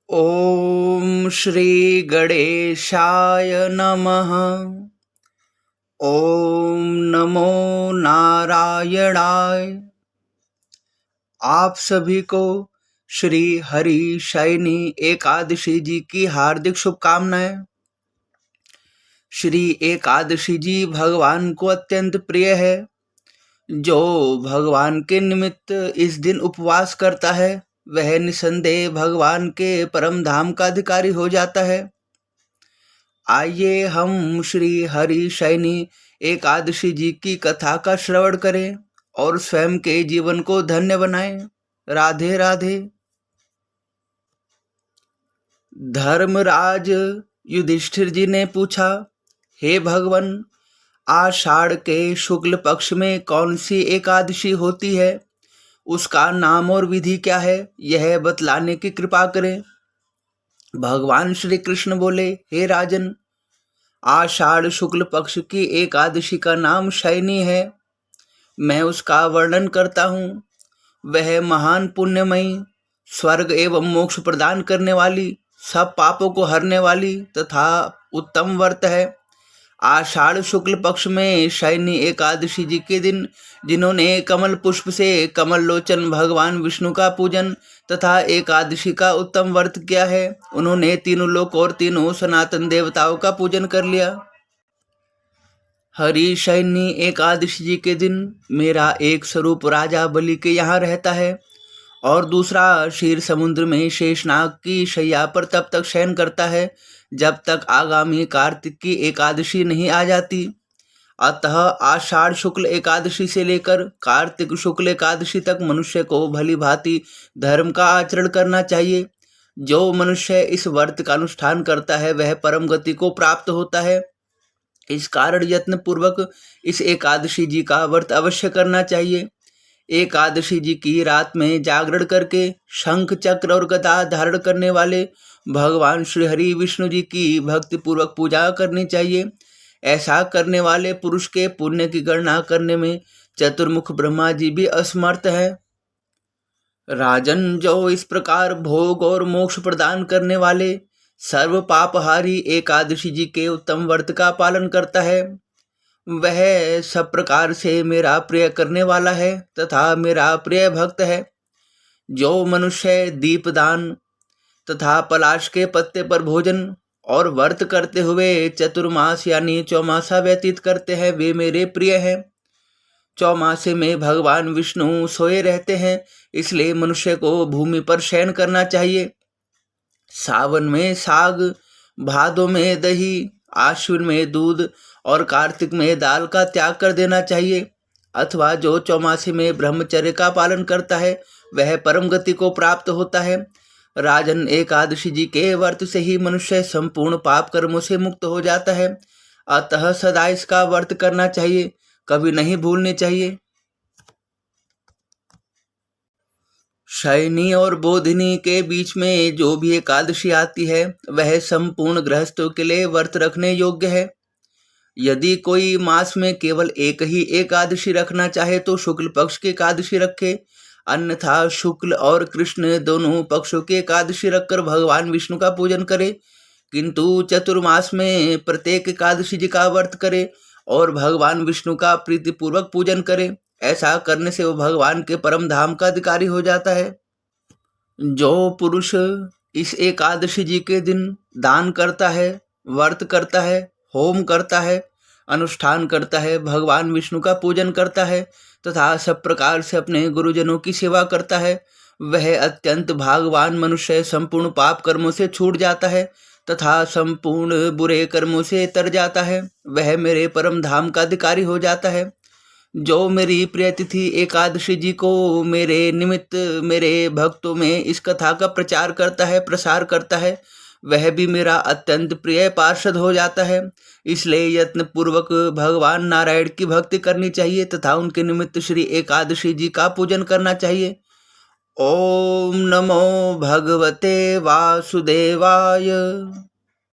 ॐ श्री गणेशाय नमः। ॐ नमो नारायणाय। आप सभी को श्री हरि शयनी एकादशी जी की हार्दिक शुभकामनाएं। श्री एकादशी जी भगवान को अत्यंत प्रिय है। जो भगवान के निमित्त इस दिन उपवास करता है वह निसंदेह भगवान के परम धाम का अधिकारी हो जाता है। आइए हम श्री हरि शयनी एकादशी जी की कथा का श्रवण करें और स्वयं के जीवन को धन्य बनाएं। राधे राधे। धर्मराज युधिष्ठिर जी ने पूछा, हे भगवन, आषाढ़ के शुक्ल पक्ष में कौन सी एकादशी होती है? उसका नाम और विधि क्या है, यह बतलाने की कृपा करें। भगवान श्री कृष्ण बोले, हे राजन, आषाढ़ शुक्ल पक्ष की एकादशी का नाम शयनी है। मैं उसका वर्णन करता हूँ। वह महान पुण्यमयी, स्वर्ग एवं मोक्ष प्रदान करने वाली, सब पापों को हरने वाली तथा उत्तम व्रत है। आषाढ़ शुक्ल पक्ष में शयनी एकादशी जी के दिन जिन्होंने कमल पुष्प से कमल लोचन भगवान विष्णु का पूजन तथा एकादशी का उत्तम व्रत किया है, उन्होंने तीनों लोक और तीनों सनातन देवताओं का पूजन कर लिया। हरि शयनी एकादशी जी के दिन मेरा एक स्वरूप राजा बलि के यहाँ रहता है और दूसरा क्षीर समुद्र में शेषनाग की शैया पर तब तक शयन करता है जब तक आगामी कार्तिक की एकादशी नहीं आ जाती। अतः आषाढ़ शुक्ल एकादशी से लेकर कार्तिक शुक्ल एकादशी तक मनुष्य को भली भांति धर्म का आचरण करना चाहिए। जो मनुष्य इस व्रत का अनुष्ठान करता है वह परम गति को प्राप्त होता है। इस कारण यत्न पूर्वक इस एकादशी जी का व्रत अवश्य करना चाहिए। एकादशी जी की रात में जागरण करके शंख चक्र और गदा धारण करने वाले भगवान श्री हरि विष्णु जी की भक्ति पूर्वक पूजा करनी चाहिए। ऐसा करने वाले पुरुष के पुण्य की गणना करने में चतुर्मुख ब्रह्मा जी भी असमर्थ है। राजन, जो इस प्रकार भोग और मोक्ष प्रदान करने वाले सर्व पापहारी एकादशी जी के उत्तम व्रत का पालन करता है वह सब प्रकार से मेरा प्रिय करने वाला है तथा मेरा प्रिय भक्त है। जो मनुष्य दीपदान तथा पलाश के पत्ते पर भोजन और व्रत करते हुए चतुर्मास यानी चौमासा व्यतीत करते हैं वे मेरे प्रिय हैं। चौमासे में भगवान विष्णु सोए रहते हैं, इसलिए मनुष्य को भूमि पर शयन करना चाहिए। सावन में साग, भादों में दही, आश्विन में दूध और कार्तिक में दाल का त्याग कर देना चाहिए। अथवा जो चौमासे में ब्रह्मचर्य का पालन करता है वह परम गति को प्राप्त होता है। राजन, एकादशी जी के व्रत से ही मनुष्य संपूर्ण पाप कर्मों से मुक्त हो जाता है। अतः सदा इसका व्रत करना चाहिए, कभी नहीं भूलने चाहिए। शयनी और बोधिनी के बीच में जो भी एकादशी आती है वह संपूर्ण गृहस्थों के लिए व्रत रखने योग्य है। यदि कोई मास में केवल एक ही एकादशी रखना चाहे तो शुक्ल पक्ष की एकादशी रखे, अन्यथा शुक्ल और कृष्ण दोनों पक्षों की एकादशी रखकर भगवान विष्णु का पूजन करे। किंतु चतुर्मास में प्रत्येक एकादशी जी का व्रत करे और भगवान विष्णु का प्रीतिपूर्वक पूजन करे। ऐसा करने से वो भगवान के परम धाम का अधिकारी हो जाता है। जो पुरुष इस एकादशी जी के दिन दान करता है, व्रत करता है, होम करता है, अनुष्ठान करता है, भगवान विष्णु का पूजन करता है तथा सब प्रकार से अपने गुरुजनों की सेवा करता है, वह अत्यंत भाग्यवान मनुष्य संपूर्ण पाप कर्मों से छूट जाता है तथा संपूर्ण बुरे कर्मों से तर जाता है। वह मेरे परम धाम का अधिकारी हो जाता है। जो मेरी प्रिय तिथि एकादशी जी को मेरे निमित्त मेरे भक्तों में इस कथा का प्रचार करता है, प्रसार करता है, वह भी मेरा अत्यंत प्रिय पार्षद हो जाता है। इसलिए यत्न पूर्वक भगवान नारायण की भक्ति करनी चाहिए तथा उनके निमित्त श्री एकादशी जी का पूजन करना चाहिए। ओम नमो भगवते वासुदेवाय।